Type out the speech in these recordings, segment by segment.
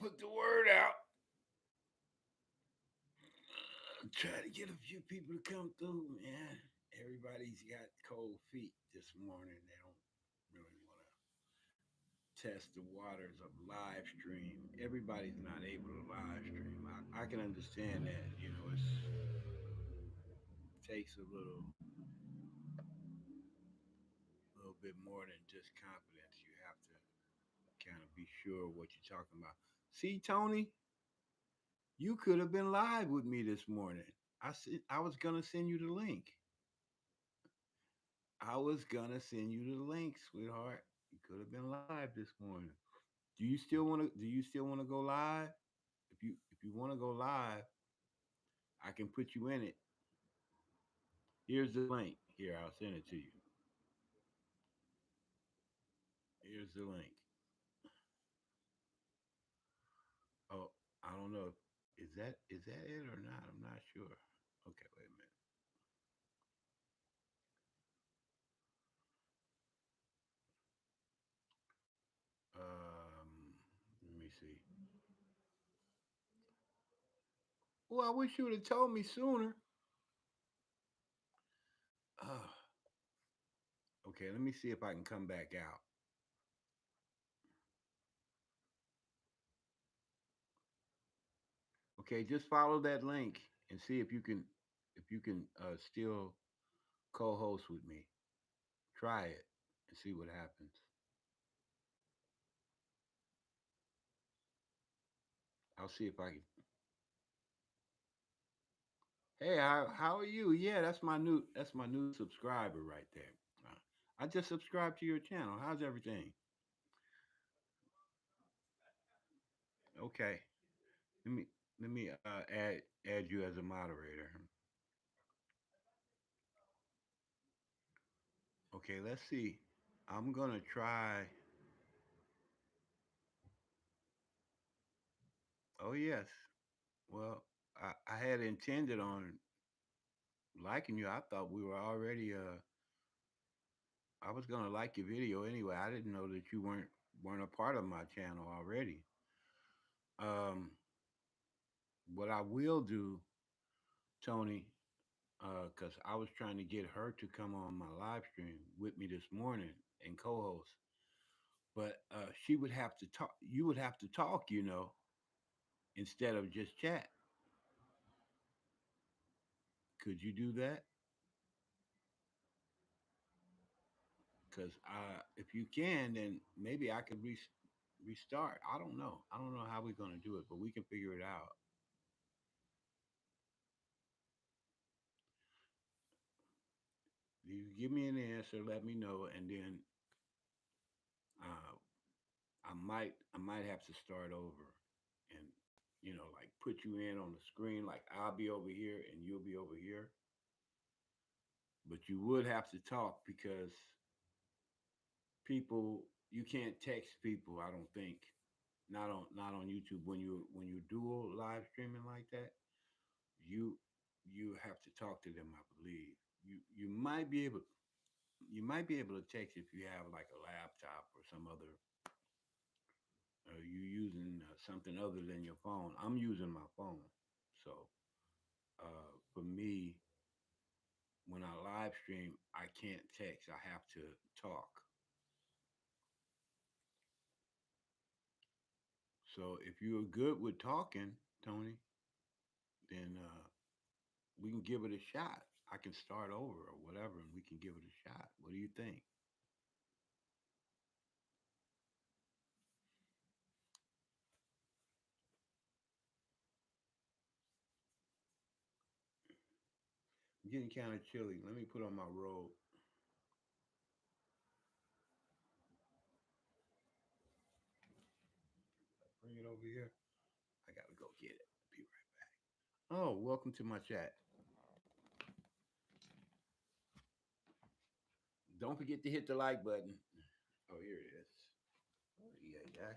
put the word out. Try to get a few people to come through, man. Everybody's got cold feet this morning. They don't really want to test the waters of live stream. Everybody's not able to live stream. I can understand that. It takes a little bit more than just confidence. You have to kind of be sure what you're talking about. See, Tony, you could have been live with me this morning. I was gonna send you the link. I was gonna send you the link, sweetheart. You could have been live this morning. Do you still wanna go live? If you wanna go live, I can put you in it. Here's the link. Here, I'll send it to you. Here's the link. Oh, I don't know. Is that it or not? I'm not sure. Okay, wait a minute. Let me see. Well, I wish you would have told me sooner. Uh, okay, let me see if I can come back out. Okay, just follow that link and see if you can still co-host with me. Try it and see what happens. I'll see if I can. Hey, how are you? Yeah, that's my new subscriber right there. I just subscribed to your channel. How's everything? Okay, let me add you as a moderator. Okay, let's see. I'm gonna try. Oh yes. Well, I had intended on liking you. I thought we were already. I was gonna like your video anyway. I didn't know that you weren't a part of my channel already. Um, what I will do, Tony, because I was trying to get her to come on my live stream with me this morning and co-host, but she would have to talk. You would have to talk, instead of just chat. Could you do that? Because if you can, then maybe I could restart. I don't know. I don't know how we're gonna do it, but we can figure it out. You give me an answer, let me know, and then uh, I might have to start over, and like put you in on the screen. Like I'll be over here and you'll be over here, but you would have to talk because people you can't text people. I don't think not on YouTube when you dual live streaming like that. You you have to talk to them. I believe you might be able to text if you have like a laptop or some other you using something other than your phone. I'm using my phone. So for me, when I live stream, I can't text. I have to talk. So if you're good with talking, Tony, then we can give it a shot. I can start over or whatever, and we can give it a shot. What do you think? I'm getting kind of chilly. Let me put on my robe. Bring it over here. I gotta go get it. Be right back. Oh, welcome to my chat. Don't forget to hit the like button. Oh, here it is. Oh, yeah, yeah.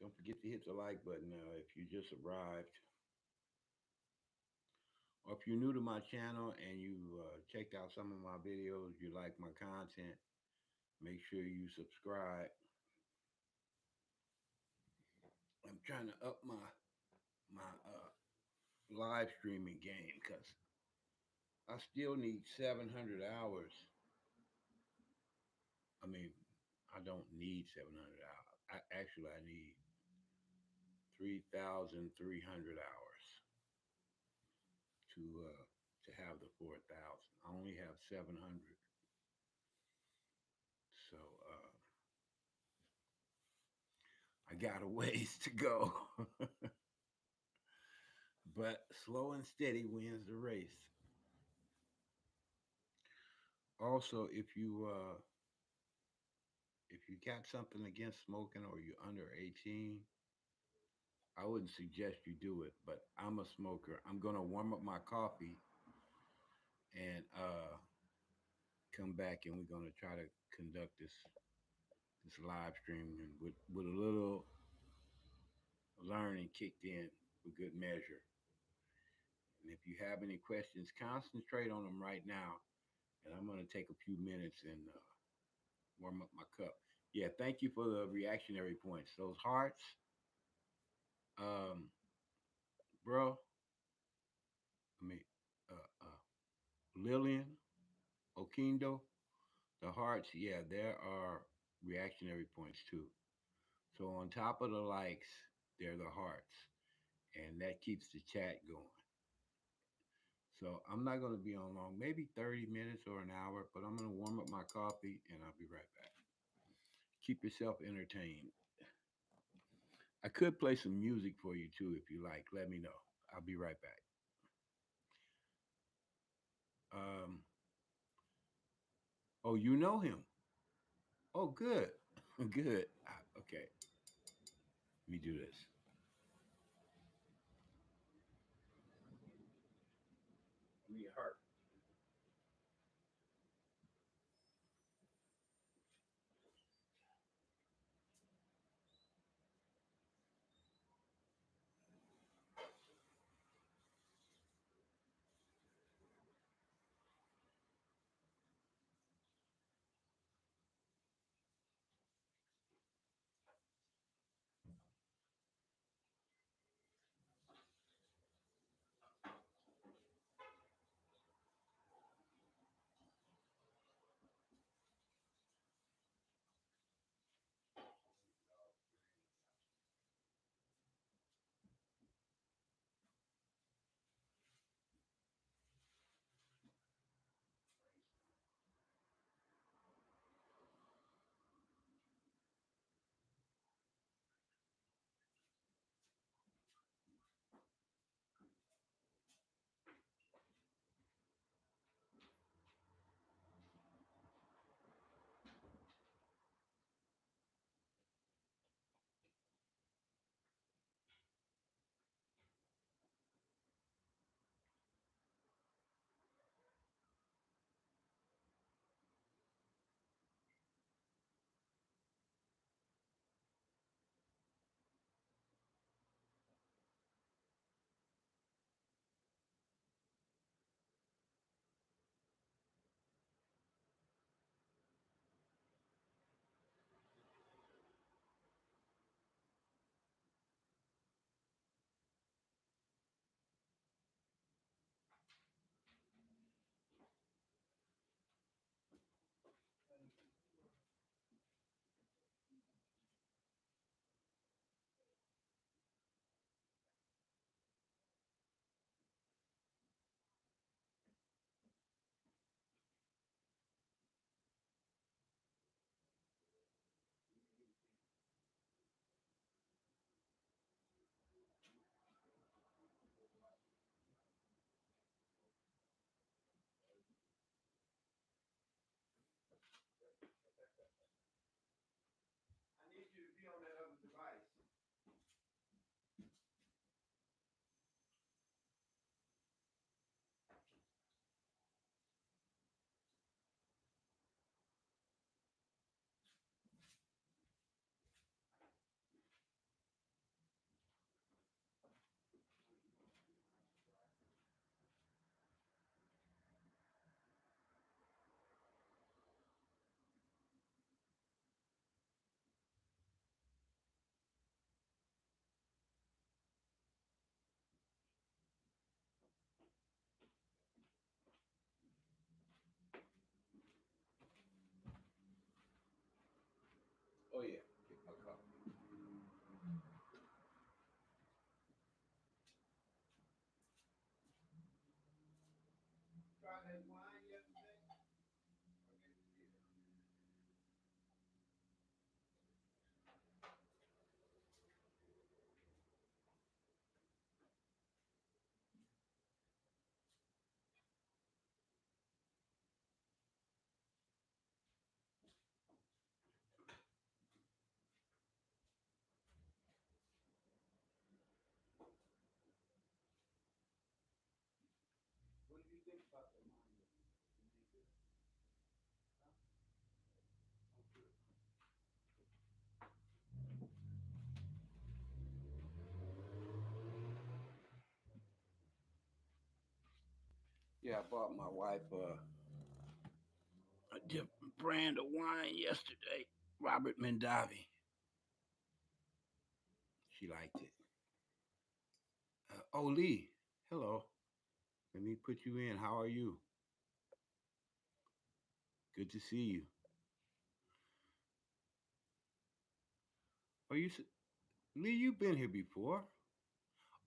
Don't forget to hit the like button if you just arrived. Or if you're new to my channel and you checked out some of my videos, you like my content, make sure you subscribe. trying to up my live streaming game because I still need 700 hours. I mean, I don't need 700 hours. I need 3,300 hours to uh, to have the 4,000. I only have 700, so I got a ways to go. But slow and steady wins the race. Also, if you got something against smoking or you're under 18, I wouldn't suggest you do it. But I'm a smoker. I'm gonna warm up my coffee and come back, and we're gonna try to conduct this live stream and with a little learning kicked in for good measure. And if you have any questions, concentrate on them right now. And I'm gonna take a few minutes and warm up my cup. Yeah, thank you for the reactionary points. Those hearts, um, bro. I mean, Lillian, Okindo, the hearts. Yeah, there are reactionary points too. So on top of the likes, they're the hearts, and that keeps the chat going. So I'm not going to be on long, maybe 30 minutes or an hour, but I'm going to warm up my coffee and I'll be right back. Keep yourself entertained. I could play some music for you too if you like. Let me know. I'll be right back. Um, oh, you know him. Oh, good. Good. Okay, let me do this. Give me a heart. Oh yeah, get my coffee. Try that wine yesterday. I guess you did. What did you think about that wine yesterday? You made good? Huh? Oh, good. Yeah, I bought my wife a different brand of wine yesterday. Robert Mondavi. She liked it. Oh, Lee. Hello. Let me put you in. How are you? Good to see you. Are you Lee? You've been here before.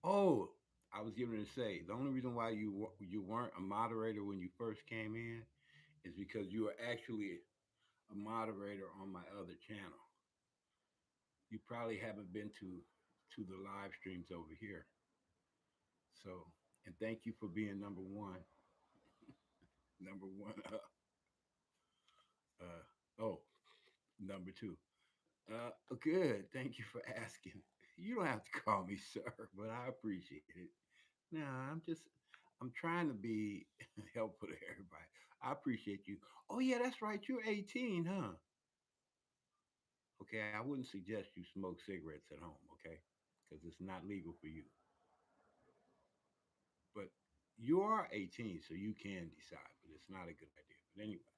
Oh, I was getting to say the only reason why you weren't a moderator when you first came in is because you were actually a moderator on my other channel. You probably haven't been to the live streams over here. So, and thank you for being number one. Number one. Oh, number two. Good. Thank you for asking. You don't have to call me sir, but I appreciate it. No, I'm trying to be helpful to everybody. I appreciate you. Oh yeah, that's right. You're 18, huh? Okay, I wouldn't suggest you smoke cigarettes at home, okay? Because it's not legal for you. But you are 18, so you can decide, but it's not a good idea. But anyway,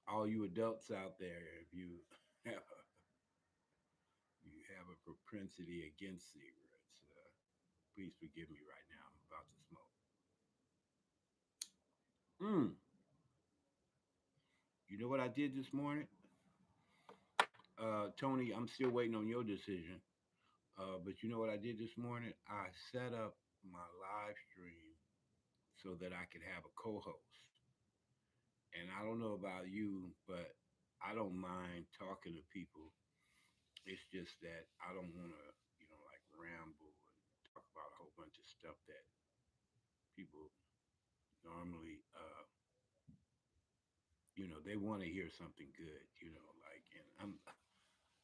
all you adults out there, if you have you have a propensity against cigarettes, please forgive me right now. I'm about to smoke. Mm. You know what I did this morning? Tony, I'm still waiting on your decision. But you know what I did this morning? I set up my live stream so that I could have a co-host. And I don't know about you, but I don't mind talking to people. It's just that I don't want to, like ramble and talk about a whole bunch of stuff that people normally, they want to hear something good, like, and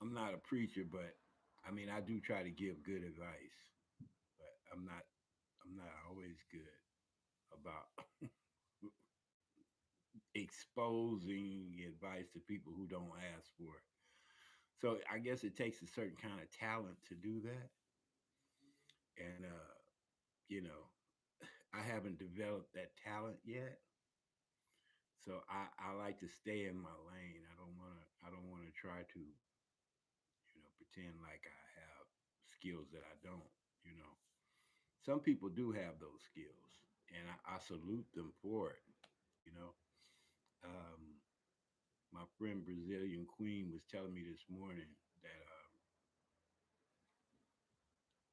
I'm not a preacher, but I mean, I do try to give good advice, but I'm not always good about exposing advice to people who don't ask for it. So I guess it takes a certain kind of talent to do that. And, you know, I haven't developed that talent yet. So I like to stay in my lane. I don't want to try to, pretend like I have skills that I don't, you know. Some people do have those skills and I salute them for it, you know. Um, my friend Brazilian Queen was telling me this morning that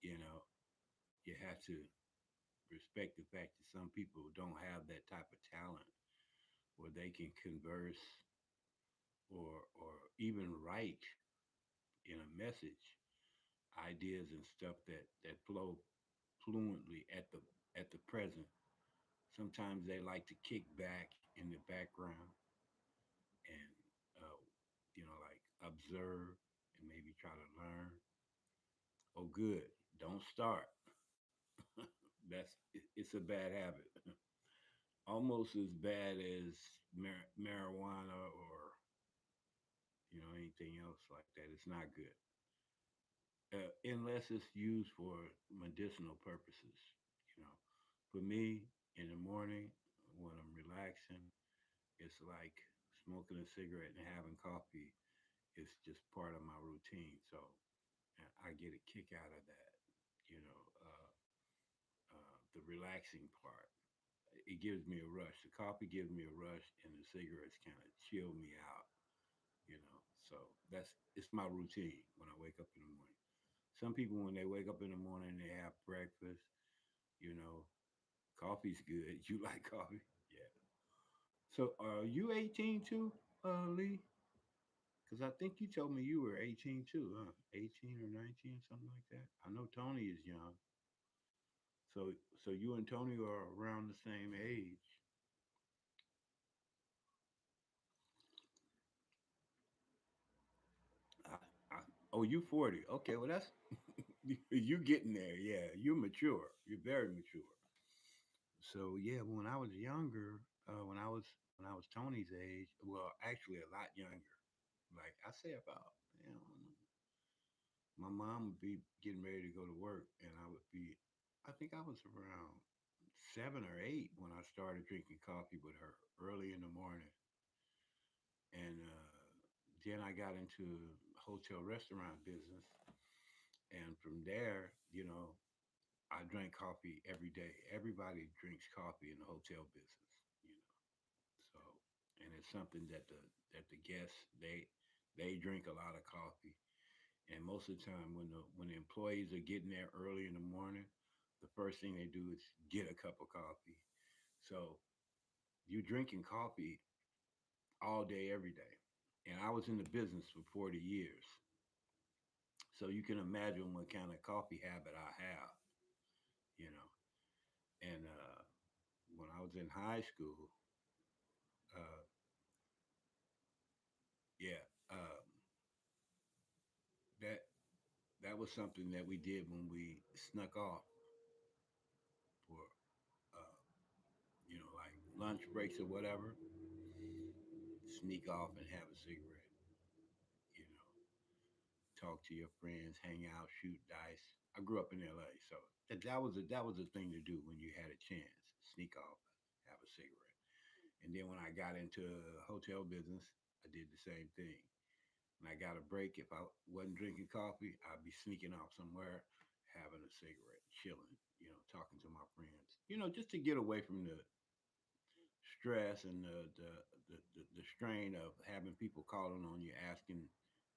you know you have to respect the fact that some people don't have that type of talent where they can converse or even write in a message ideas and stuff that flow fluently at the present. Sometimes they like to kick back in the background and like observe and maybe try to learn. Oh, good. Don't start. It's a bad habit. Almost as bad as marijuana or anything else like that. It's not good unless it's used for medicinal purposes. You know, for me in the morning when I'm relaxing, it's like smoking a cigarette and having coffee. It's just part of my routine. So I get a kick out of that. You know, the relaxing part. It gives me a rush. The coffee gives me a rush, and the cigarettes kind of chill me out. You know, So that's it's my routine when I wake up in the morning. Some people when they wake up in the morning they have breakfast. You know, coffee's good. You like coffee? Yeah. So are you 18 too, Lee? Because I think you told me you were 18 too, huh? 18 or 19, something like that. I know Tony is young. So you and Tony are around the same age. I, I, oh, you 40. Okay, well that's you getting there. Yeah, you're mature. You're very mature. So yeah, when I was younger, when I was Tony's age, well, actually a lot younger. Like I say about, you know, my mom would be getting ready to go to work, and I would be, I think I was around 7 or 8 when I started drinking coffee with her early in the morning, and then I got into hotel restaurant business, and from there, I drank coffee every day. Everybody drinks coffee in the hotel business, you know. So, and it's something that the guests they drink a lot of coffee, and most of the time when the employees are getting there early in the morning, the first thing they do is get a cup of coffee. So you're drinking coffee all day, every day. And I was in the business for 40 years. So you can imagine what kind of coffee habit I have, you know. And when I was in high school, uh, yeah, that that was something that we did when we snuck off for, uh, like lunch breaks or whatever, sneak off and have a cigarette, you know, talk to your friends, hang out, shoot dice. I grew up in LA, so that was a thing to do when you had a chance. Sneak off, have a cigarette. And then when I got into hotel business, I did the same thing. When I got a break, if I wasn't drinking coffee, I'd be sneaking off somewhere, having a cigarette, chilling, talking to my friends, just to get away from the stress and the strain of having people calling on you, asking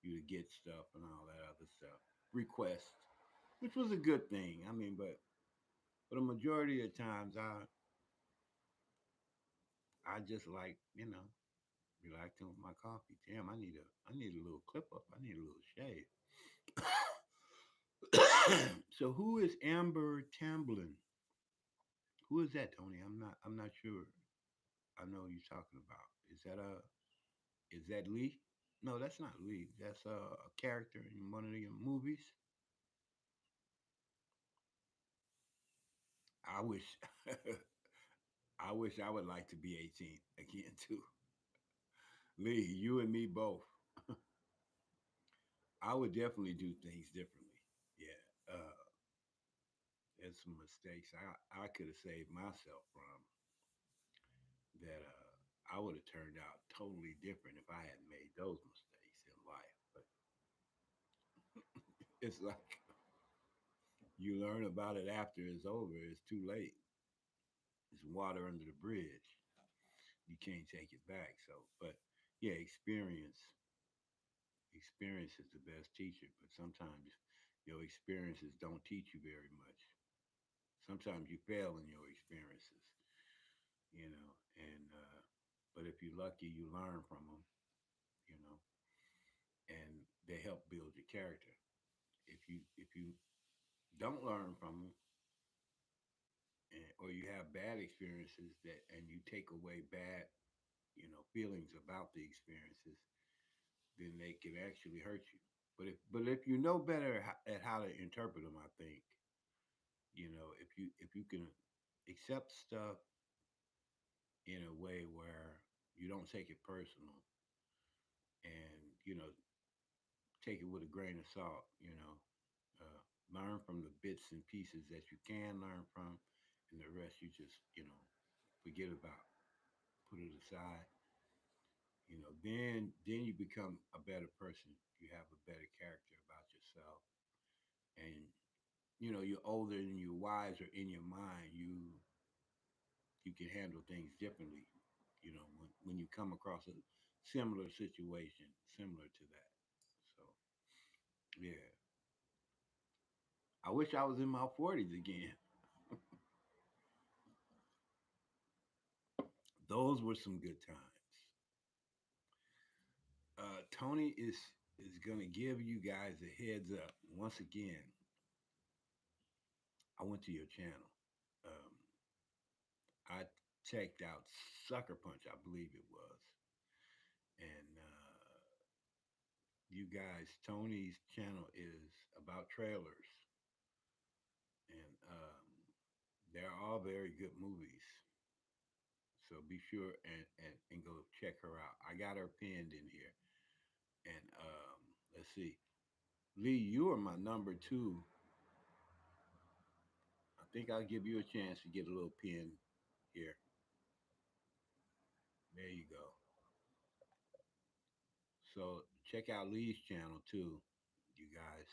you to get stuff and all that other stuff, requests, which was a good thing. I mean, but for the majority of times, I just like relaxing with my coffee. Damn, I need a little clip up. I need a little shave. So who is Amber Tamblyn? Who is that, Tony? I'm not sure. I know who you're talking about. Is that Lee? No, that's not Lee. That's a character in one of the movies. I wish I wish I would like to be 18 again too. Lee, you and me both. I would definitely do things differently. Yeah. There's some mistakes I could have saved myself from that I would have turned out totally different if I hadn't made those mistakes in life. But it's like you learn about it after it's over. It's too late. It's water under the bridge. You can't take it back. So, but yeah, experience is the best teacher. But sometimes your experiences don't teach you very much. Sometimes you fail in your experiences, and but if you're lucky, you learn from them, you know, and they help build your character. If you don't learn from them, or you have bad experiences that and you take away bad feelings about the experiences, then they can actually hurt you. But if you know better at how to interpret them, I think if you can accept stuff in a way where you don't take it personal, and take it with a grain of salt. Learn from the bits and pieces that you can learn from, and the rest you just forget about, put it aside. Then you become a better person. You have a better character about yourself, and you're older and you're wiser in your mind. You can handle things differently. When you come across similar situation, similar to that. So yeah, I wish I was in my 40s again. Those were some good times. Tony is gonna give you guys a heads up. Once again, I went to your channel. Um, I checked out Sucker Punch, I believe it was, and you guys, Tony's channel is about trailers, and they're all very good movies. So be sure and go check her out. I got her pinned in here, and let's see, Lee, you are my number two. I think I'll give you a chance to get a little pin here. There you go. So check out Lee's channel too, you guys.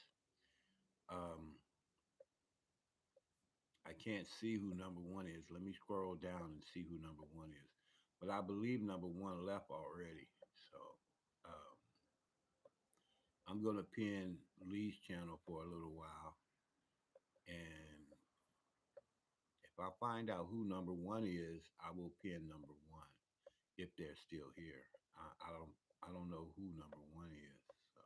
Um, I can't see who number one is. Let me scroll down and see who number one is. But I believe number one left already. So um, I'm gonna pin Lee's channel for a little while, and if I find out who number one is, I will pin number one if they're still here. I don't know who number one is. So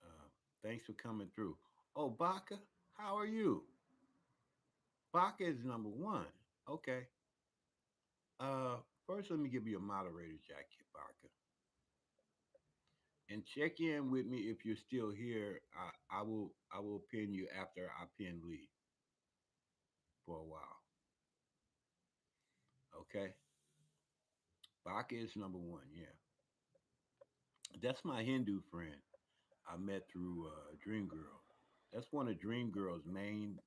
uh, thanks for coming through. Oh, Baka, how are you? Baka is number one. Okay. Uh, First, let me give you a moderator jacket, Baka, and check in with me if you're still here. I will pin you after I pin Lee for a while. Okay. Baka is number one. Yeah, that's my Hindu friend I met through Dream Girl. That's one of Dream Girl's main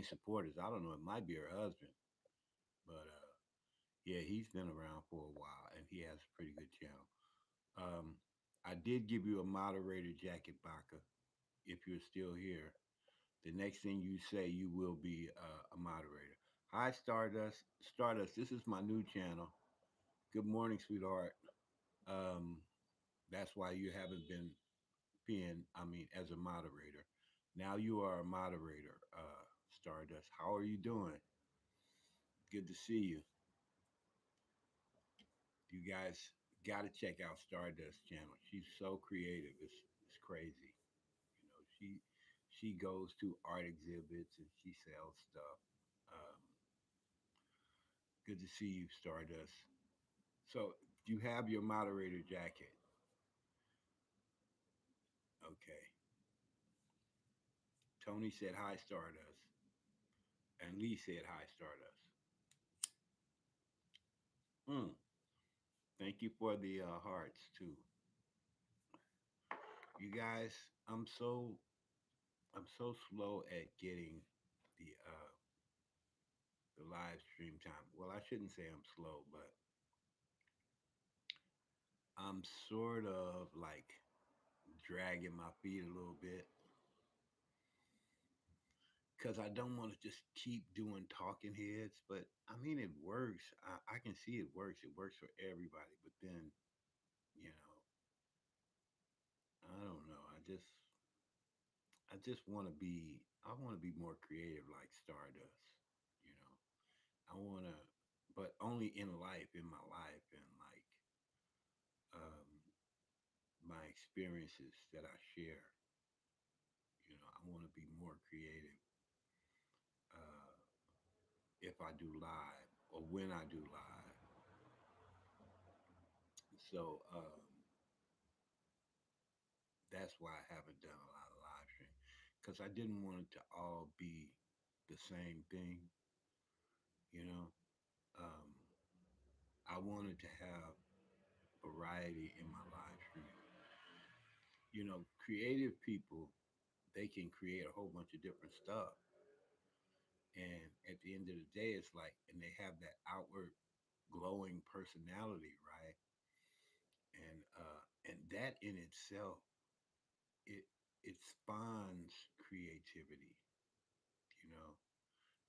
supporters. I don't know. It might be her husband, but yeah, he's been around for a while and he has a pretty good channel. Um, I did give you a moderator jacket, Baka. If you're still here, the next thing you say, you will be a moderator. Hi, Stardust. Stardust, this is my new channel. Good morning, sweetheart. Um, that's why you haven't been pinned, I mean, as a moderator. Now you are a moderator, Stardust. How are you doing? Good to see you. You guys got to check out Stardust channel. She's so creative. It's crazy. You know, she goes to art exhibits and she sells stuff. Um, Good to see you, Stardust. So you have your moderator jacket. Okay. Tony said hi, Stardust. And Lee said hi, Stardust. Mm, thank you for the hearts too. You guys, I'm so I'm so slow at getting the live stream time. Well, I shouldn't say I'm slow, but I'm sort of like dragging my feet a little bit because I don't want to just keep doing talking heads. But I mean, it works. I can see it works. It works for everybody. But then, you know, I don't know. I just want to be. I want to be more creative, like Stardust. You know, I want to, but only in life, in my life, and like um, my experiences that I share. You know, I want to be more creative uh, if I do live or when I do live. So that's why I haven't done a lot of live stream because I didn't want it to all be the same thing. You know, um, I wanted to have variety in my live stream. You know, creative people, they can create a whole bunch of different stuff. And at the end of the day, it's like, and they have that outward glowing personality, right? And that in itself, it it spawns creativity, you know,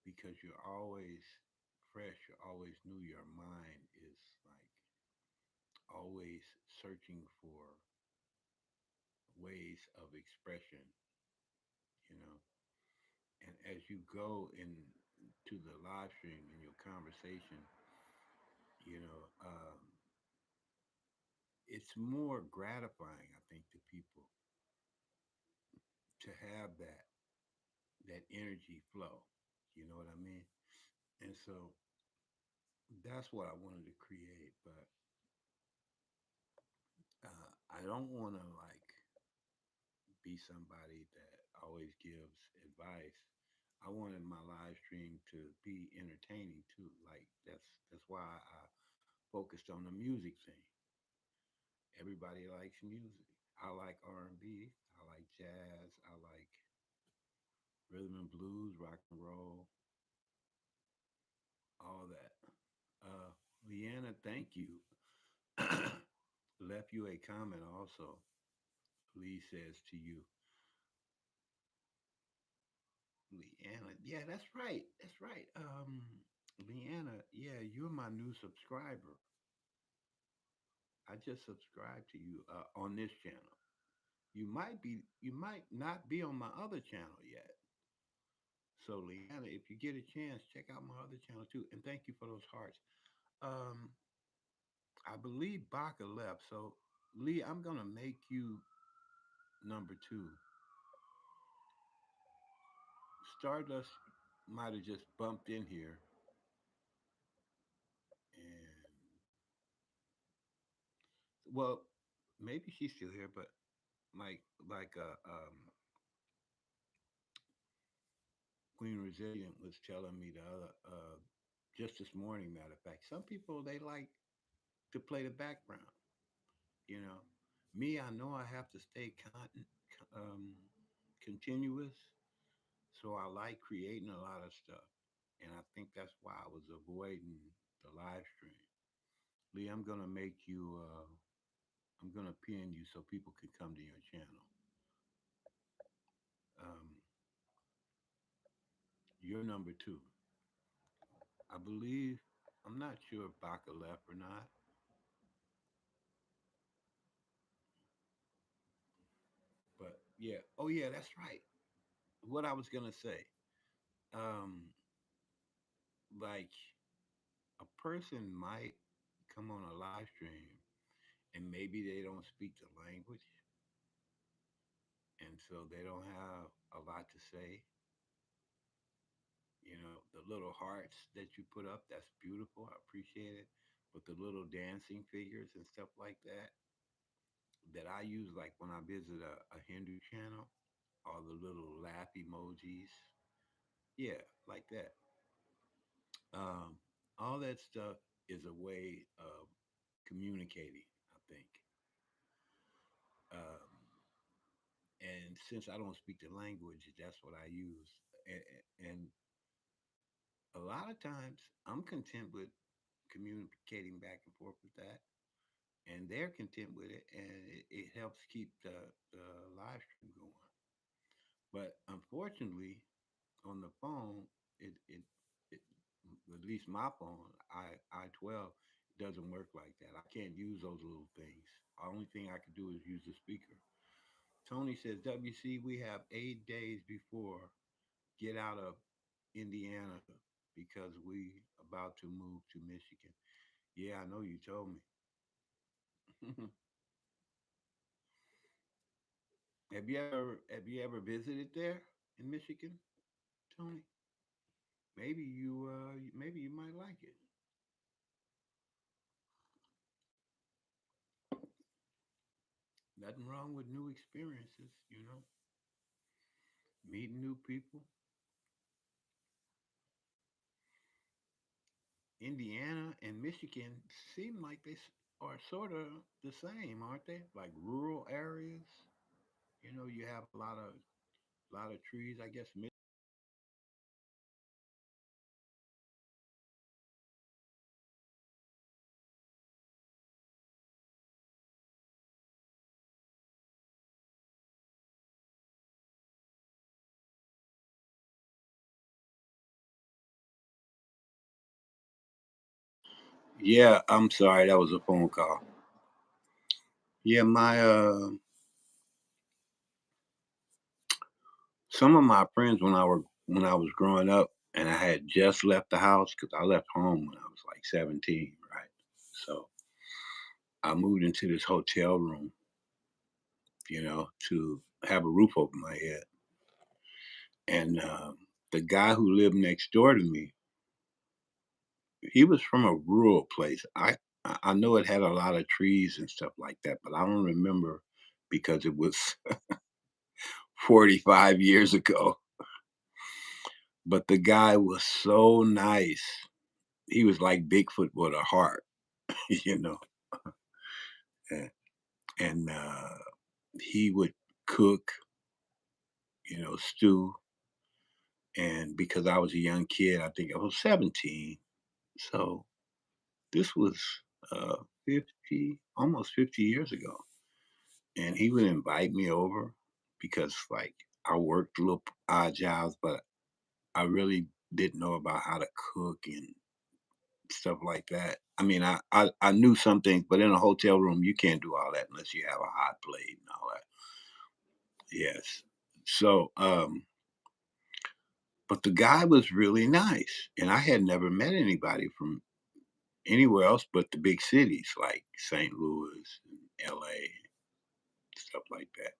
because you're always fresh, you always knew your mind is like always searching for ways of expression, you know. And as you go into the live stream in your conversation, you know, it's more gratifying, I think, to people to have that energy flow. You know what I mean? And so that's what I wanted to create. But I don't want to like be somebody that always gives advice. I wanted my live stream to be entertaining too. Like that's why I focused on the music thing. Everybody likes music. I like R&B. I like jazz. I like rhythm and blues, rock and roll, all that. Uh, Leanna, thank you. Left you a comment also. Lee says to you, Leanna, yeah, that's right. That's right. Leanna, yeah, you're my new subscriber. I just subscribed to you on this channel. You might not be on my other channel yet. So, Leanna, if you get a chance, check out my other channel too. And thank you for those hearts. Um, I believe Baka left. So, Lee, I'm gonna make you number two. Stardust might have just bumped in here, and well, maybe she's still here, but like Queen Resilient was telling me the other just this morning. Matter of fact, some people they like to play the background. You know, me, I know I have to stay um, continuous, so I like creating a lot of stuff, and I think that's why I was avoiding the live stream. Lee, I'm gonna make you. I'm gonna pin you so people can come to your channel. Um, you're number two. I believe. I'm not sure if Baka left or not, but yeah. Oh yeah, that's right. What I was gonna say. Um, like a person might come on a live stream and maybe they don't speak the language and so they don't have a lot to say. You know, the little hearts that you put up, that's beautiful. I appreciate it. But the little dancing figures and stuff like that I use like when I visit a Hindu channel, all the little laugh emojis. Yeah, like that. Um, all that stuff is a way of communicating, I think. Um, and since I don't speak the language, that's what I use. And a lot of times, I'm content with communicating back and forth with that, and they're content with it, and it helps keep the live stream going. But unfortunately, on the phone, it at least my phone, I-12, doesn't work like that. I can't use those little things. The only thing I can do is use the speaker. Tony says, WC, we have 8 days before get out of Indiana because we about to move to Michigan. Yeah, I know you told me. Have you ever visited there in Michigan, Tony? Maybe you might like it. Nothing wrong with new experiences, meeting new people. Indiana and Michigan seem like are sort of the same, aren't they? Like rural areas. You have a lot of trees. I guess Yeah, I'm sorry, that was a phone call. Yeah, my some of my friends when I was growing up and I had just left the house because I left home when I was like 17, right? So I moved into this hotel room, to have a roof over my head. And the guy who lived next door to me, he was from a rural place. I know it had a lot of trees and stuff like that, but I don't remember because it was 45 years ago. But the guy was so nice. He was like Bigfoot with a heart, you know. And, and he would cook, stew. And because I was a young kid, I think I was 17. So this was 50, almost 50 years ago. And he would invite me over because, like, I worked little odd jobs, but I really didn't know about how to cook and stuff like that. I mean, I knew some things, but in a hotel room, you can't do all that unless you have a hot plate and all that. Yes. So, but the guy was really nice, and I had never met anybody from anywhere else but the big cities like St. Louis and L.A. stuff like that.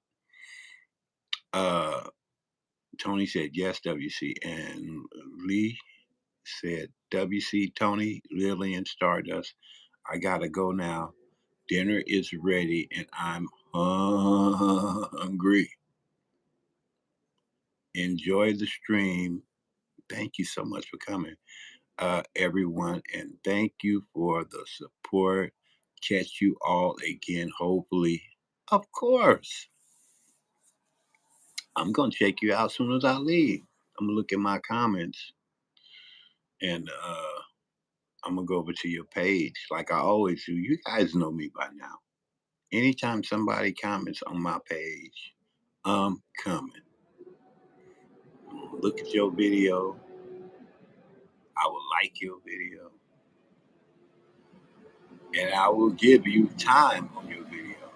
Tony said yes, WC, and Lee said WC. Tony, Lily, and Stardust. I gotta go now. Dinner is ready and I'm hungry. Enjoy the stream. Thank you so much for coming, everyone. And thank you for the support. Catch you all again, hopefully. Of course. I'm going to check you out as soon as I leave. I'm going to look at my comments and I'm going to go over to your page like I always do. You guys know me by now. Anytime somebody comments on my page, I'm coming. Look at your video. I will like your video. And I will give you time on your video.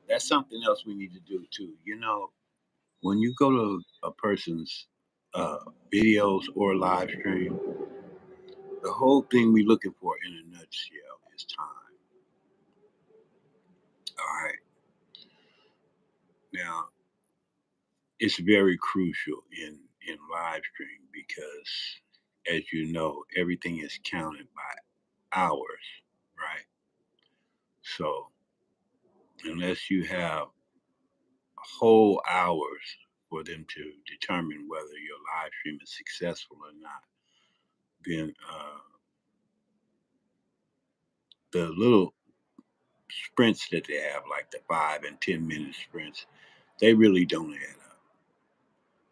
That's something else we need to do too. When you go to a person's uh, videos or live stream, the whole thing we're looking for in a nutshell is time. All right. Now, it's very crucial in live stream because, as you know, everything is counted by hours, right? So unless you have whole hours for them to determine whether your live stream is successful or not, then the little sprints that they have, like the 5 and 10 minute sprints, they really don't add up.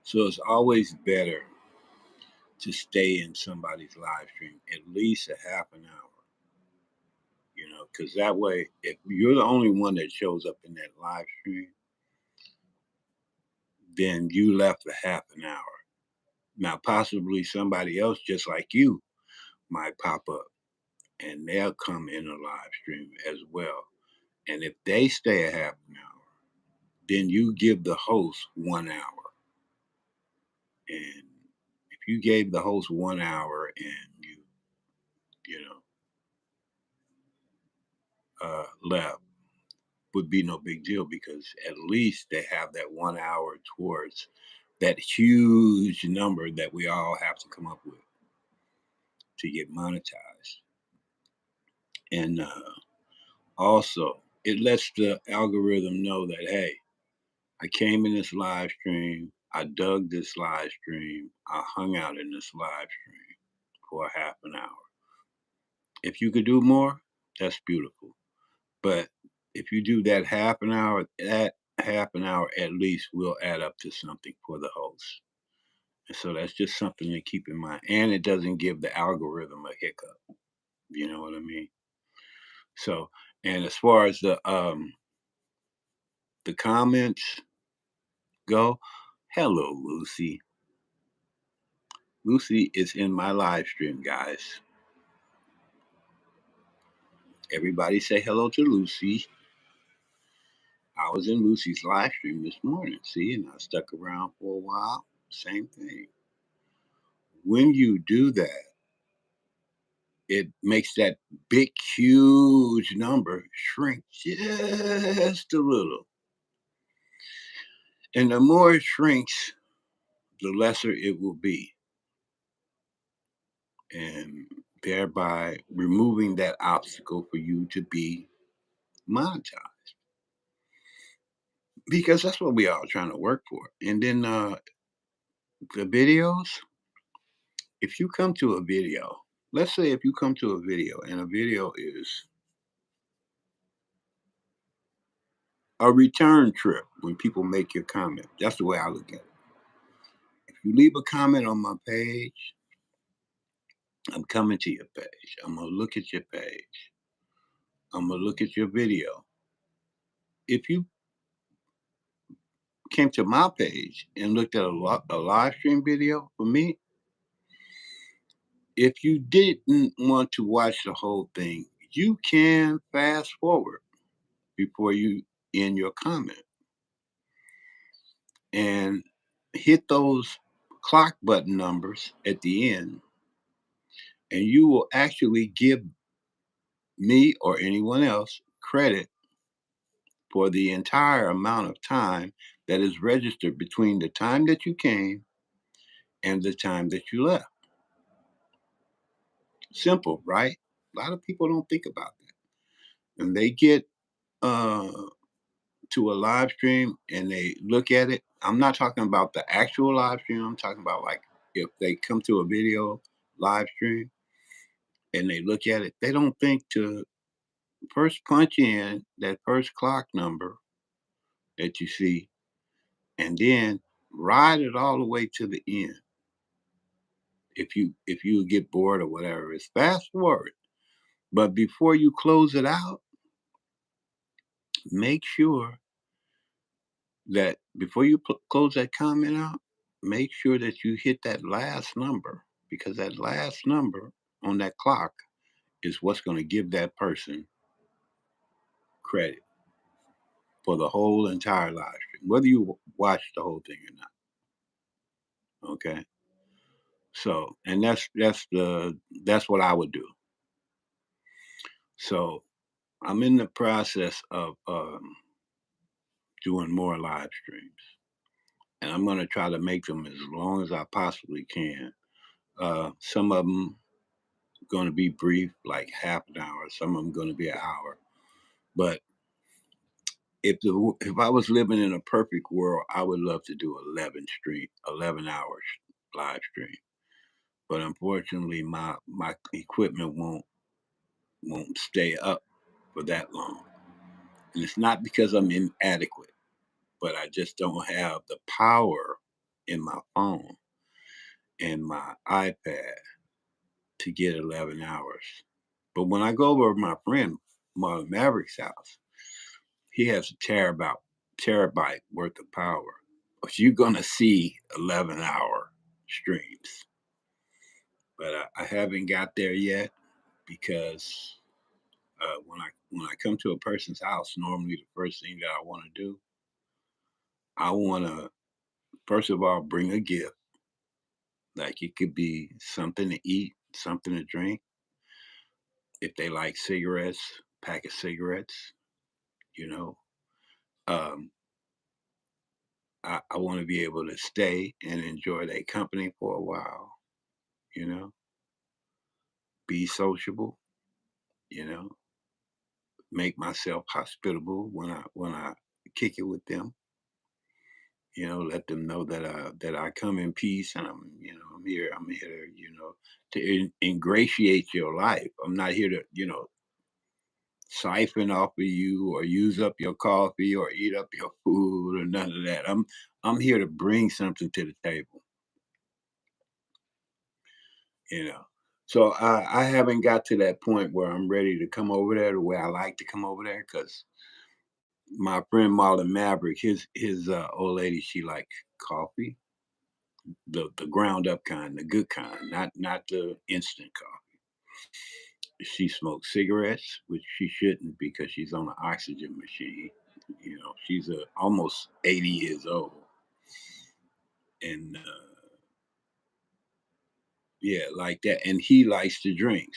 So it's always better to stay in somebody's live stream at least a half an hour, because that way, if you're the only one that shows up in that live stream, then you left a half an hour. Now, possibly somebody else just like you might pop up and they'll come in a live stream as well. And if they stay a half an hour, then you give the host 1 hour. And if you gave the host 1 hour and left, would be no big deal because at least they have that 1 hour towards that huge number that we all have to come up with to get monetized. And also, it lets the algorithm know that, hey, I came in this live stream, I dug this live stream, I hung out in this live stream for a half an hour. If you could do more, that's beautiful. But if you do that half an hour at least will add up to something for the host. And so that's just something to keep in mind. And it doesn't give the algorithm a hiccup. You know what I mean? So, and as far as the comments go, hello, Lucy. Lucy is in my live stream, guys. Everybody say hello to Lucy. I was in Lucy's live stream this morning, see, and I stuck around for a while. Same thing. When you do that, it makes that big, huge number shrink just a little. And the more it shrinks, the lesser it will be. And thereby removing that obstacle for you to be monetized. Because that's what we all trying to work for. And then the videos, if you come to a video, let's say if you come to a video and a video is a return trip when people make your comment. That's the way I look at it. If you leave a comment on my page, I'm coming to your page. I'm gonna look at your page. I'm gonna look at your video. If you came to my page and looked at a live stream video for me, if you didn't want to watch the whole thing, you can fast forward before you end your comment and hit those clock button numbers at the end, and you will actually give me or anyone else credit for the entire amount of time that is registered between the time that you came and the time that you left. Simple, right? A lot of people don't think about that. And they get uh, to a live stream and they look at it. I'm not talking about the actual live stream. I'm talking about like if they come to a video live stream and they look at it, they don't think to first punch in that first clock number that you see and then ride it all the way to the end. If you get bored or whatever, it's fast forward. But before you close it out, make sure that before you close that comment out, make sure that you hit that last number because that last number on that clock is what's going to give that person credit for the whole entire live stream, whether you watch the whole thing or not. Okay, so and that's what I would do. So I'm in the process of doing more live streams, and I'm going to try to make them as long as I possibly can. Some of them going to be brief, like half an hour. Some of them going to be an hour. But if I was living in a perfect world, I would love to do 11 hours live stream. But unfortunately, my equipment won't stay up for that long. And it's not because I'm inadequate, but I just don't have the power in my phone and my iPad to get 11 hours. But when I go over to my friend Marlon Maverick's house, he has a terabyte worth of power. But you're gonna see 11-hour streams. But I haven't got there yet because when I come to a person's house, normally the first thing that I want to do, I want to first of all bring a gift. Like it could be something to eat, something to drink. If they like cigarettes, pack of cigarettes, you know. Um, I want to be able to stay and enjoy their company for a while, you know, be sociable, you know, make myself hospitable when I kick it with them, you know, let them know that I come in peace and I'm here, to ingratiate your life. I'm not here to, siphon off of you or use up your coffee or eat up your food or none of that. I'm here to bring something to the table, you know. So I haven't got to that point where I'm ready to come over there the way I like to come over there because my friend Marlon Maverick, his old lady, she likes coffee, the ground up kind, the good kind, not the instant coffee. She smokes cigarettes, which she shouldn't because she's on an oxygen machine. She's almost 80 years old, and yeah, like that. And he likes to drink,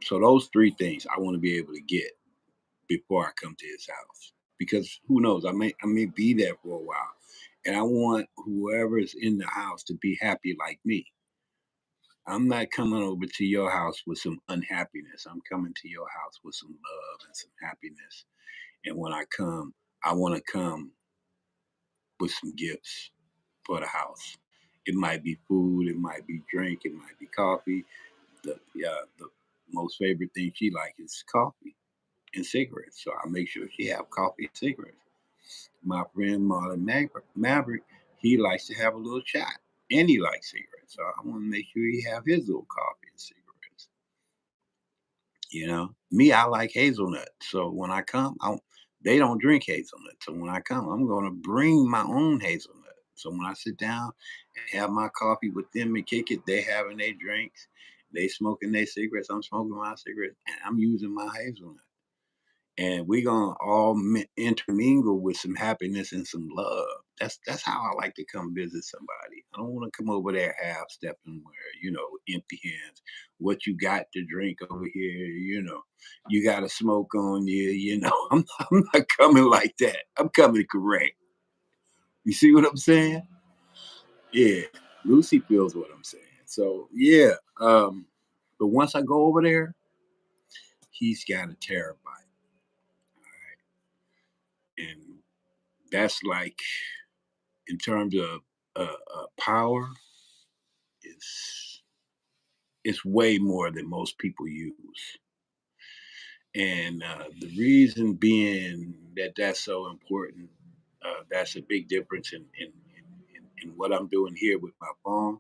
so those three things I want to be able to get before I come to his house, because who knows, I may be there for a while, and I want whoever's in the house to be happy like me. I'm not coming over to your house with some unhappiness. I'm coming to your house with some love and some happiness. And when I come, I want to come with some gifts for the house. It might be food, it might be drink, it might be coffee. The most favorite thing she likes is coffee and cigarettes. So I make sure she have coffee and cigarettes. My friend Marlon Maverick, he likes to have a little shot, and he likes cigarettes. So I want to make sure he have his little coffee and cigarettes. Me, I like hazelnut. So when I come, they don't drink hazelnut. So when I come, I'm going to bring my own hazelnut. So when I sit down and have my coffee with them and kick it, they having their drinks, they smoking their cigarettes, I'm smoking my cigarettes, and I'm using my hazelnut. And we're gonna all intermingle with some happiness and some love. That's how I like to come visit somebody. I don't want to come over there half stepping where empty hands. What you got to drink over here? You got to smoke on you. I'm not coming like that. I'm coming correct. You see what I'm saying? Yeah, Lucy feels what I'm saying. So yeah, but once I go over there, he's got a terabyte, and that's like in terms of power, it's it's way more than most people use. And the reason being that that's so important, that's a big difference in what I'm doing here with my phone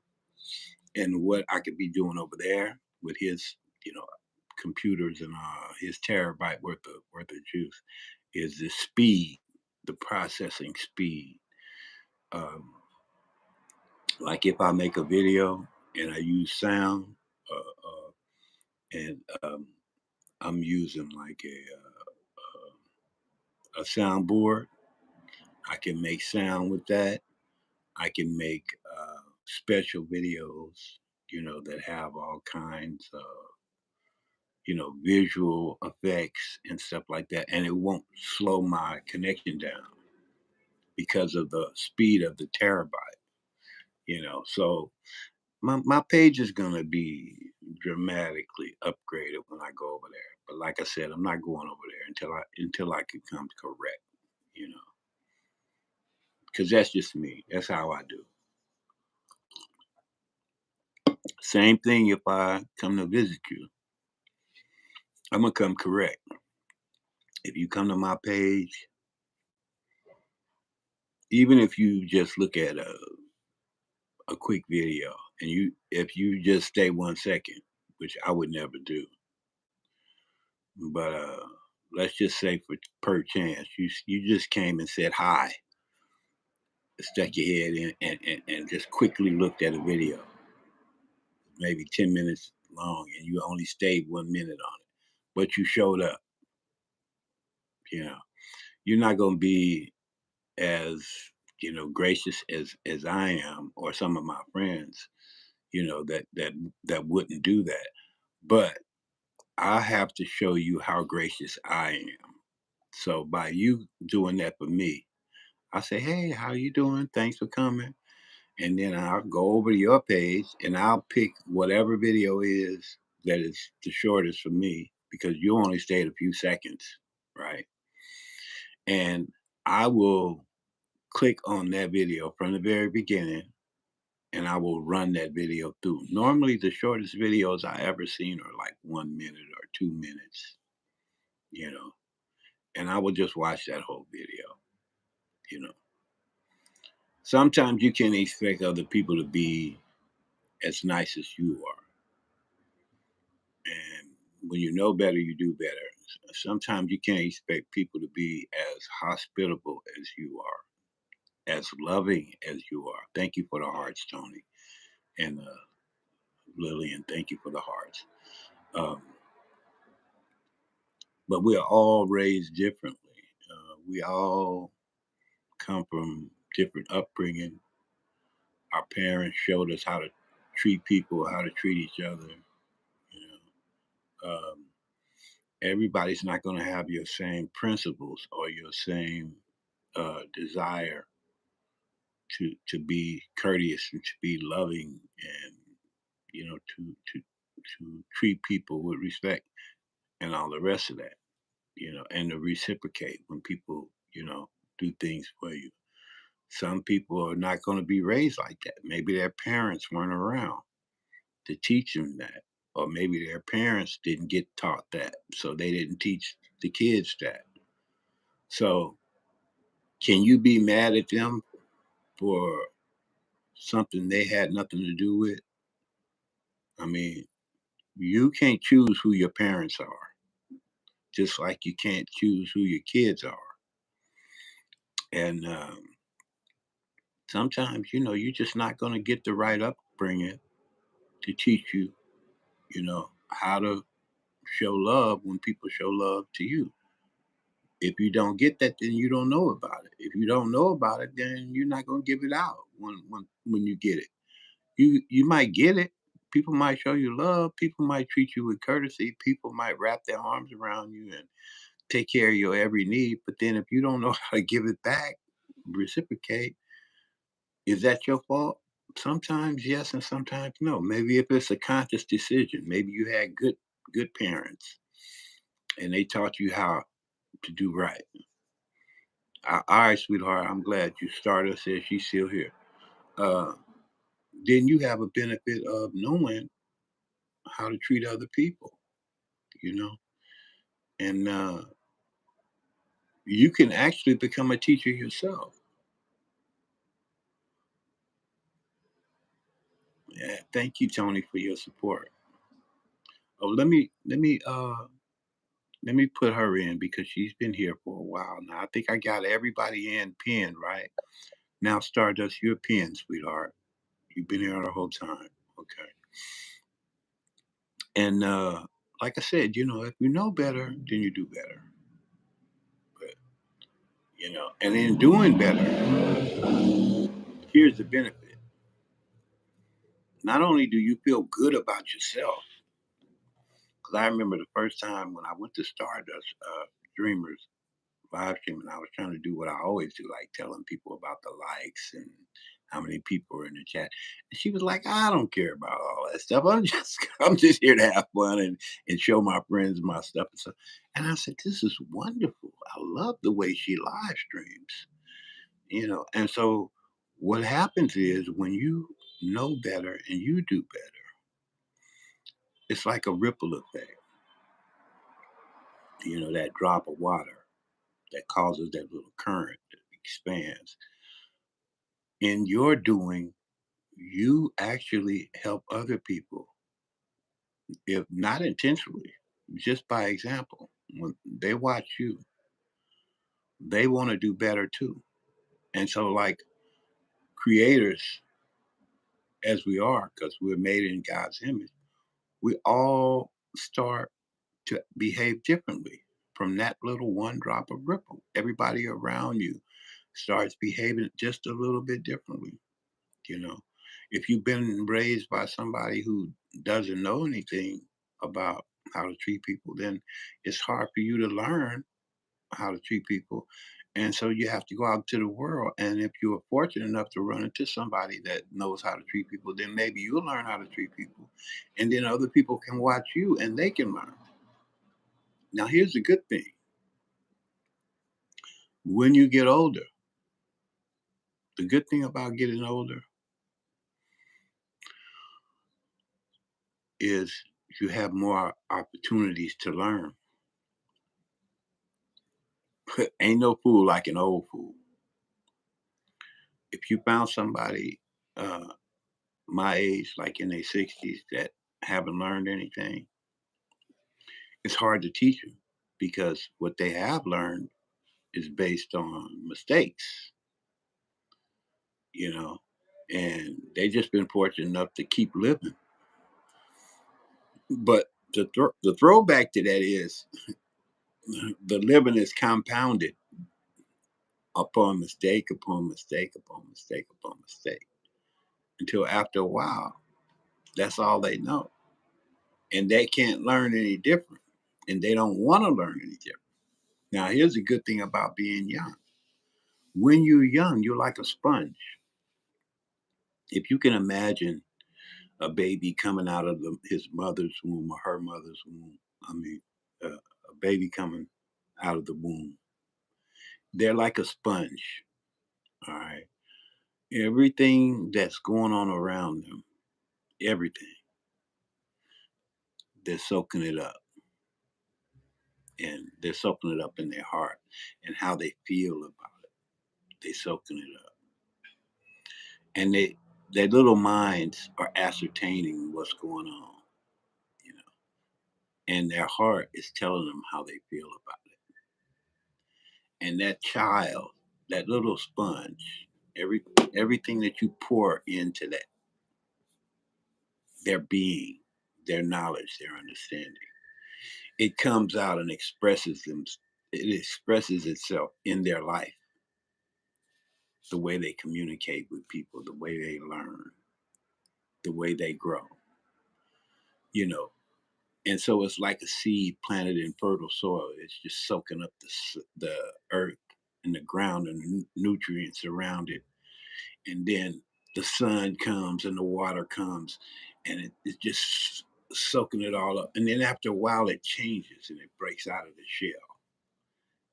and what I could be doing over there with his, you know, computers and his terabyte worth of juice is the speed, the processing speed. Um, like if I make a video and I use sound, and I'm using like a soundboard, I can make sound with that. I can make special videos, that have all kinds of, visual effects and stuff like that, and it won't slow my connection down because of the speed of the terabyte. So my page is gonna be dramatically upgraded when I go over there. But like I said, I'm not going over there until I can come correct, you know, because that's just me. That's how I do. Same thing if I come to visit you. I'm gonna come correct. If you come to my page, even if you just look at a quick video and if you just stay 1 second, which I would never do, but let's just say for per chance, you just came and said hi, stuck your head in and just quickly looked at a video, maybe 10 minutes long, and you only stayed 1 minute on it, but you showed up, you know, you're not going to be as, gracious as I am or some of my friends, that wouldn't do that. But I have to show you how gracious I am. So by you doing that for me, I say, hey, how you doing? Thanks for coming. And then I'll go over to your page and I'll pick whatever video is that is the shortest for me because you only stayed a few seconds, right? And I will click on that video from the very beginning and I will run that video through. Normally, the shortest videos I ever seen are like 1 minute or 2 minutes, you know, and I will just watch that whole video, you know. Sometimes you can expect other people to be as nice as you are. And when you know better, you do better. Sometimes you can't expect people to be as hospitable as you are, as loving as you are. Thank you for the hearts, Tony. And Lillian, thank you for the hearts. Um, but we are all raised differently. We all come from different upbringing. Our parents showed us how to treat people, how to treat each other. You everybody's not going to have your same principles or your same desire to be courteous and to be loving and to treat people with respect and all the rest of that. And to reciprocate when people do things for you. Some people are not going to be raised like that. Maybe their parents weren't around to teach them that, or maybe their parents didn't get taught that, so they didn't teach the kids that. So, can you be mad at them for something they had nothing to do with? I mean, you can't choose who your parents are, just like you can't choose who your kids are. And sometimes, you're just not going to get the right upbringing to teach you, how to show love when people show love to you. If you don't get that, then you don't know about it. If you don't know about it, then you're not going to give it out when you get it. You might get it. People might show you love. People might treat you with courtesy. People might wrap their arms around you and take care of your every need. But then if you don't know how to give it back, reciprocate, is that your fault? Sometimes yes, and sometimes no. Maybe if it's a conscious decision, maybe you had good parents and they taught you how to do right. All right, sweetheart. I'm glad you started. Says she's still here. Uh, then you have a benefit of knowing how to treat other people. You know, and you can actually become a teacher yourself. Yeah, thank you, Tony, for your support. Oh, let me put her in because she's been here for a while now. I think I got everybody in pinned, right? Now, Stardust, you're pinned, sweetheart. You've been here the whole time. Okay. And like I said, if you know better, then you do better. But and in doing better, here's the benefit. Not only do you feel good about yourself, because I remember the first time when I went to Stardust Dreamers live streaming, I was trying to do what I always do, like telling people about the likes and how many people are in the chat. And she was like, I don't care about all that stuff. I'm just here to have fun and show my friends my stuff and stuff. And I said, this is wonderful. I love the way she live streams. And so what happens is when you know better and you do better, it's like a ripple effect, that drop of water that causes that little current that expands. In your doing, you actually help other people, if not intentionally, just by example. When they watch you, they want to do better too. And so, like creators, as we are, because we're made in God's image, we all start to behave differently from that little one drop of ripple. Everybody around you starts behaving just a little bit differently. You know, if you've been raised by somebody who doesn't know anything about how to treat people, then it's hard for you to learn how to treat people. And so you have to go out to the world. And if you're fortunate enough to run into somebody that knows how to treat people, then maybe you'll learn how to treat people. And then other people can watch you and they can learn. Now, here's the good thing: when you get older, the good thing about getting older is you have more opportunities to learn. Ain't no fool like an old fool. If you found somebody uh, my age, like in their 60s, that haven't learned anything, it's hard to teach them because what they have learned is based on mistakes, you know, and they just been fortunate enough to keep living. But the throwback to that is the living is compounded upon mistake, upon mistake, upon mistake, upon mistake, until after a while, that's all they know. And they can't learn any different. And they don't want to learn any different. Now, here's the good thing about being young. When you're young, you're like a sponge. If you can imagine a baby coming out of his mother's womb or her mother's womb, I mean, a baby coming out of the womb, they're like a sponge. All right. Everything that's going on around them, everything, they're soaking it up, and they're soaking it up in their heart and how they feel about it. They soaking it up, and their little minds are ascertaining what's going on, you know, and their heart is telling them how they feel about it. And that child, that little sponge, every everything that you pour into that, their being, their knowledge, their understanding, it comes out and expresses them. It expresses itself in their life, the way they communicate with people, the way they learn, the way they grow, you know. And so it's like a seed planted in fertile soil. It's just soaking up the earth and the ground and the nutrients around it. And then the sun comes and the water comes, and it's just soaking it all up. And then after a while, it changes and it breaks out of the shell,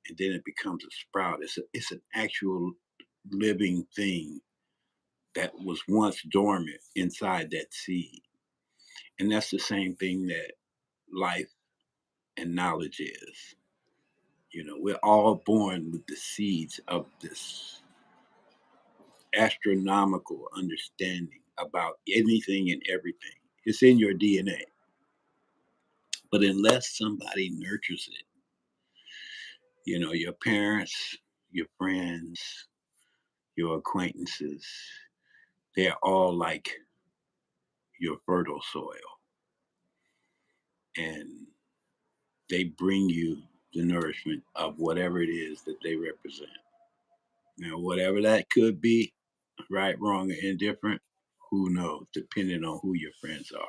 and then it becomes a sprout. It's an actual living thing that was once dormant inside that seed. And that's the same thing that life and knowledge is. You know, we're all born with the seeds of this astronomical understanding about anything and everything. It's in your DNA. But unless somebody nurtures it, you know, your parents, your friends, your acquaintances, they're all like your fertile soil. And they bring you the nourishment of whatever it is that they represent. Now, whatever that could be, right, wrong, or indifferent, who knows, depending on who your friends are.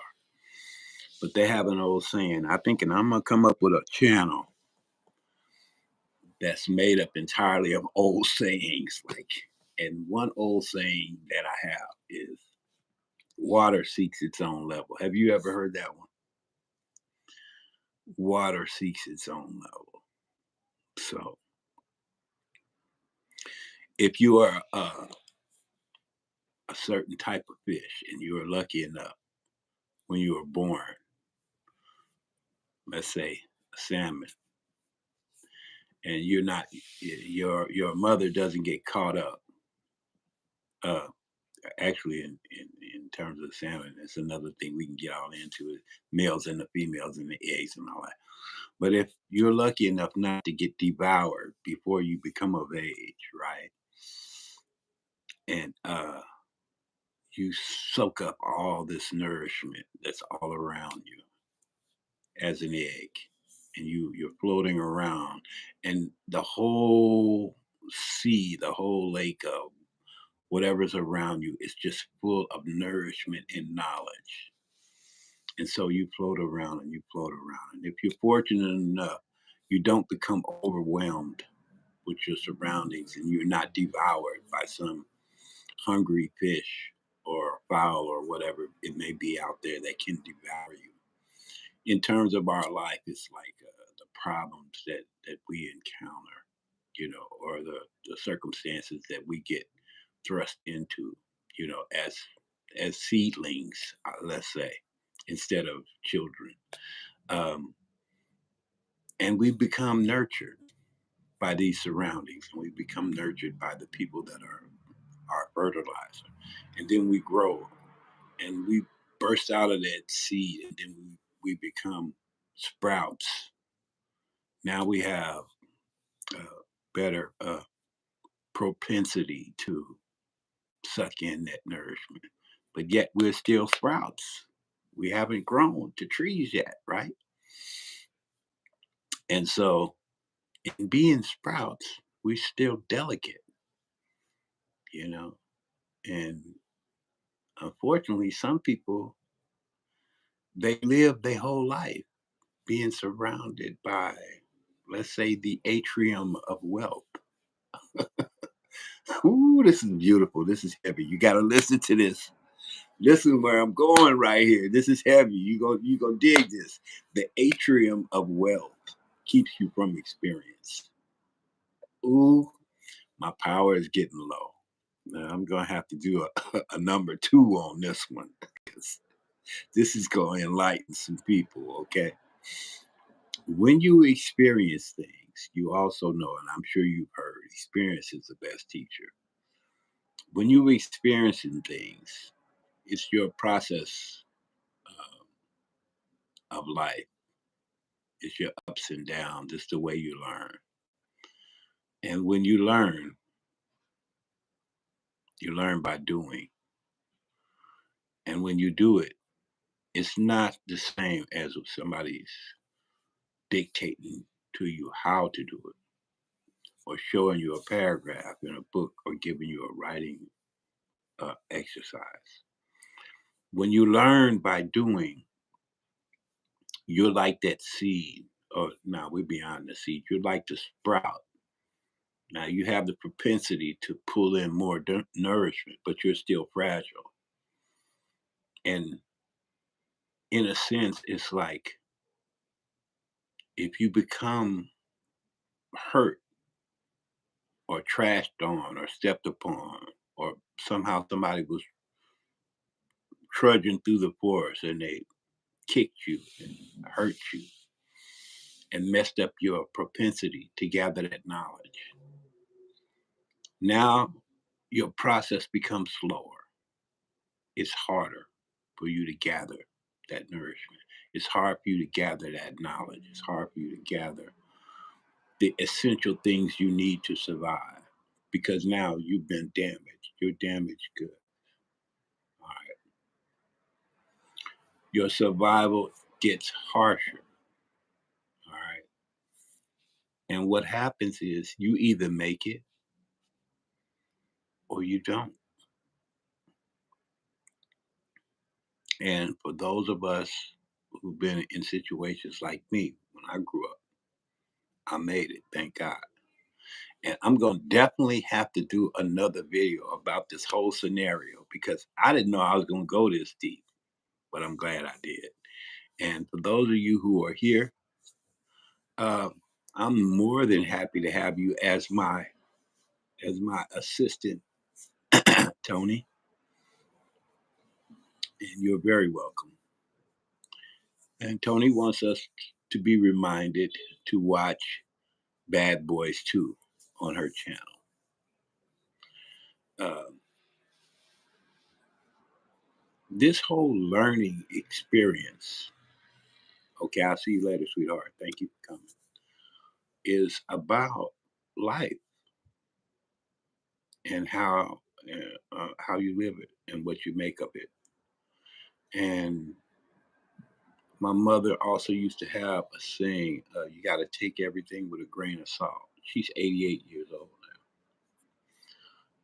But they have an old saying. I think, and I'm gonna come up with a channel that's made up entirely of old sayings. Like, and one old saying that I have is water seeks its own level. Have you ever heard that one? Water seeks its own level. So if you are a certain type of fish and you were lucky enough when you were born, let's say a salmon, and you're not, your mother doesn't get caught up. Uh, Actually, in terms of salmon, it's another thing we can get all into it. Males and the females and the eggs and all that. But if you're lucky enough not to get devoured before you become of age, right? And you soak up all this nourishment that's all around you as an egg, and you're floating around, and the whole sea, the whole lake of whatever's around you is just full of nourishment and knowledge. And so you float around and you float around. And if you're fortunate enough, you don't become overwhelmed with your surroundings and you're not devoured by some hungry fish or fowl or whatever it may be out there that can devour you. In terms of our life, it's like the problems that we encounter, you know, or the circumstances that we get thrust into, you know, as seedlings, let's say, instead of children. Um, and we become nurtured by these surroundings, and we become nurtured by the people that are our fertilizer. And then we grow and we burst out of that seed, and then we become sprouts. Now we have better propensity to suck in that nourishment, but yet we're still sprouts. We haven't grown to trees yet, right? And so In being sprouts, we're still delicate, you know. And unfortunately, some people, they live their whole life being surrounded by, let's say, the atrium of wealth. Ooh, this is beautiful. This is heavy. You got to listen to this. Listen where I'm going right here. This is heavy. You go dig this. The atrium of wealth keeps you from experience. Ooh, my power is getting low. Now, I'm gonna have to do a number two on this one because this is going to enlighten some people. Okay, when you experience things, you also know, and I'm sure you've heard, experience is the best teacher. When you experiencing things, it's your process of life. It's your ups and downs. It's the way you learn. And when you learn by doing. And when you do it, it's not the same as if somebody's dictating to you how to do it or showing you a paragraph in a book or giving you a writing exercise. When you learn by doing, you're like that seed. Or now we're beyond the seed. You're like the sprout. Now you have the propensity to pull in more nourishment, but you're still fragile. And in a sense, it's like if you become hurt or trashed on or stepped upon, or somehow somebody was trudging through the forest and they kicked you and hurt you and messed up your propensity to gather that knowledge. Now your process becomes slower. It's harder for you to gather that nourishment. It's hard for you to gather that knowledge. It's hard for you to gather the essential things you need to survive because now you've been damaged. You're damaged good. All right. Your survival gets harsher. All right. And what happens is you either make it or you don't. And for those of us who've been in situations like me, when I grew up, I made it, thank God. And I'm going to definitely have to do another video about this whole scenario because I didn't know I was going to go this deep, but I'm glad I did. And for those of you who are here, uh, I'm more than happy to have you as my assistant, Tony, and you're very welcome. And Tony wants us to be reminded to watch Bad Boys 2 on her channel. Uh, this whole learning experience, okay, I'll see you later, sweetheart. Thank you for coming, is about life and how you live it and what you make of it. And my mother also used to have a saying, you got to take everything with a grain of salt. She's 88 years old now.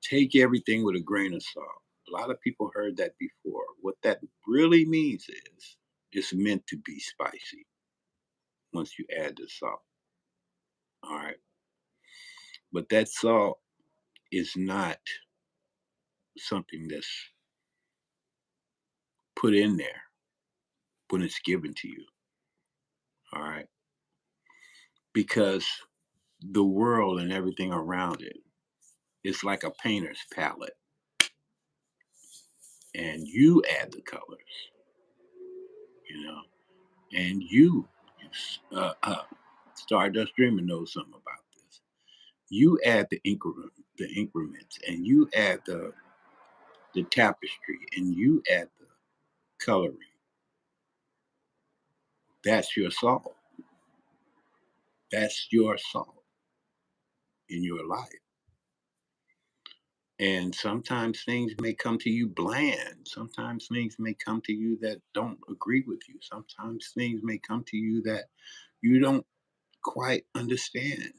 Take everything with a grain of salt. A lot of people heard that before. What that really means is it's meant to be spicy once you add the salt. All right. But that salt is not something that's put in there when it's given to you. All right. Because the world and everything around it is like a painter's palette. And you add the colors, you know, and you, uh, uh, Stardust Dreamer knows something about this. You add the increments, and you add the tapestry, and you add the coloring. That's your salt. That's your salt in your life. And sometimes things may come to you bland. Sometimes things may come to you that don't agree with you. Sometimes things may come to you that you don't quite understand.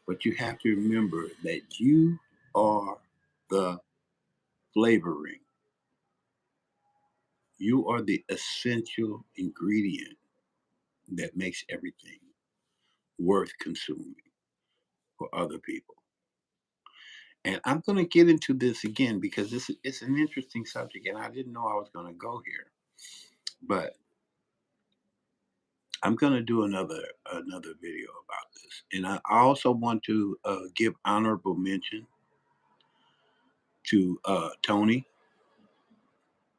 But you have to remember that you are the flavoring. You are the essential ingredient that makes everything worth consuming for other people. And I'm going to get into this again because this it's an interesting subject, and I didn't know I was going to go here. But I'm going to do another video about this, and I also want to give honorable mention to Tony.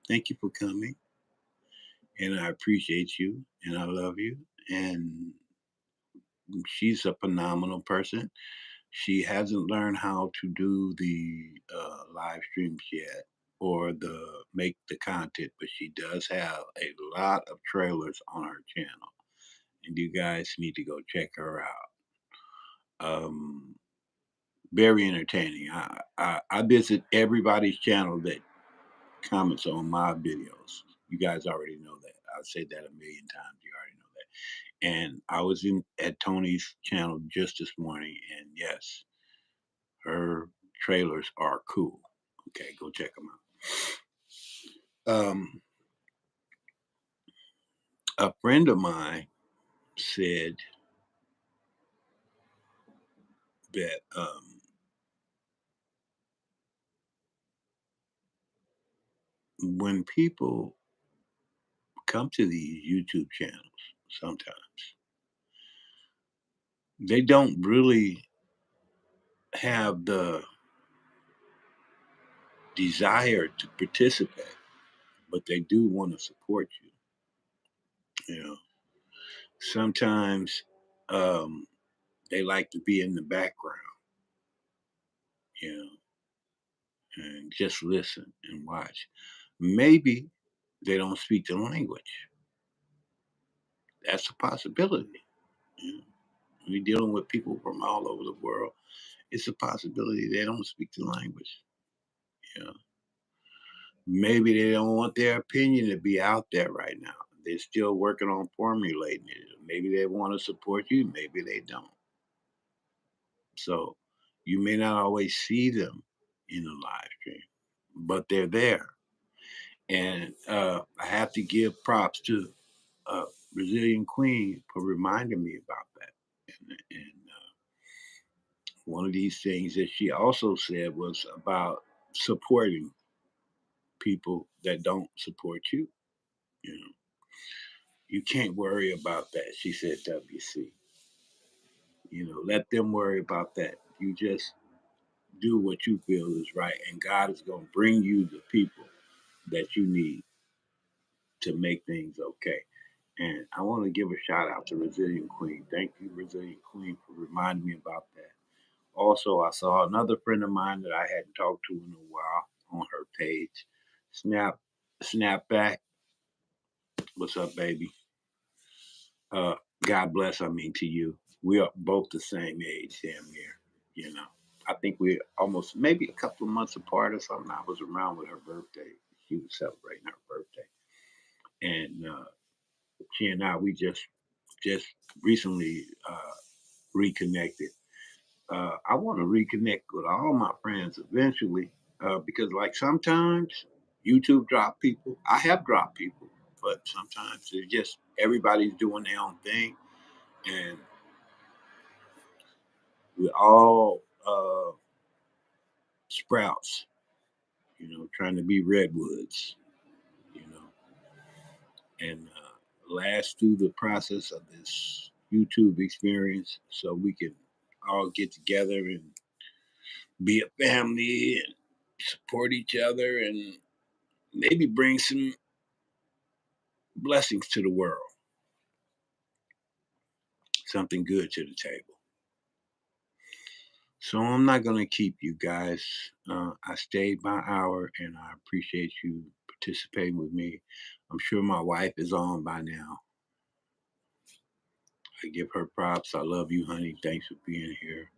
Thank you for coming, and I appreciate you, and I love you. And she's a phenomenal person. She hasn't learned how to do the live streams yet or the make the content, but she does have a lot of trailers on her channel, and you guys need to go check her out. Very entertaining. I visit everybody's channel that comments on my videos. You guys already know that. I've said that a million times. You already know that. And I was in at Tony's channel just this morning, and yes, her trailers are cool. Okay, go check them out. A friend of mine said that when people come to these YouTube channels, sometimes they don't really have the desire to participate, but they do want to support you. You know, sometimes um, they like to be in the background, you know, and just listen and watch. Maybe they don't speak the language. That's a possibility. You know, we're dealing with people from all over the world. It's a possibility they don't speak the language. You know, maybe they don't want their opinion to be out there right now. They're still working on formulating it. Maybe they want to support you. Maybe they don't. So you may not always see them in the live stream, but they're there. And I have to give props to uh, Brazilian Queen for reminding me about that. And one of these things that she also said was about supporting people that don't support you. You know, you can't worry about that. She said, WC. You know, let them worry about that. You just do what you feel is right, and God is going to bring you the people that you need to make things okay. And I want to give a shout out to Resilient Queen. Thank you, Resilient Queen, for reminding me about that. Also, I saw another friend of mine that I hadn't talked to in a while on her page. Snap, Snapback. What's up, baby? Uh, God bless. I mean, to you. We are both the same age, damn near. You know, I think we're almost maybe a couple of months apart or something. I was around with her birthday. She was celebrating her birthday, and she and I we just recently reconnected. I want to reconnect with all my friends eventually because, like, sometimes YouTube drop people. I have dropped people, but sometimes it's just everybody's doing their own thing, and we're all sprouts, you know, trying to be redwoods, you know, and last through the process of this YouTube experience so we can all get together and be a family and support each other and maybe bring some blessings to the world, something good to the table. So I'm not going to keep you guys. I stayed my hour and I appreciate you participating with me. I'm sure my wife is on by now. I give her props. I love you, honey. Thanks for being here.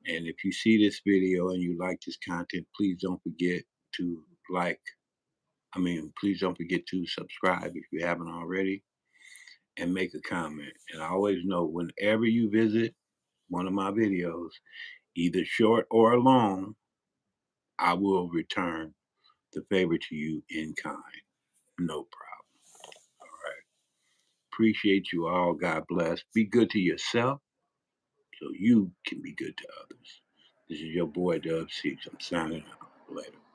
And if you see this video and you like this content, please don't forget to like. Please don't forget to subscribe if you haven't already and make a comment. And I always know whenever you visit one of my videos, either short or long, I will return the favor to you in kind. No problem. All right. Appreciate you all. God bless. Be good to yourself so you can be good to others. This is your boy W.C. I'm signing out. Later.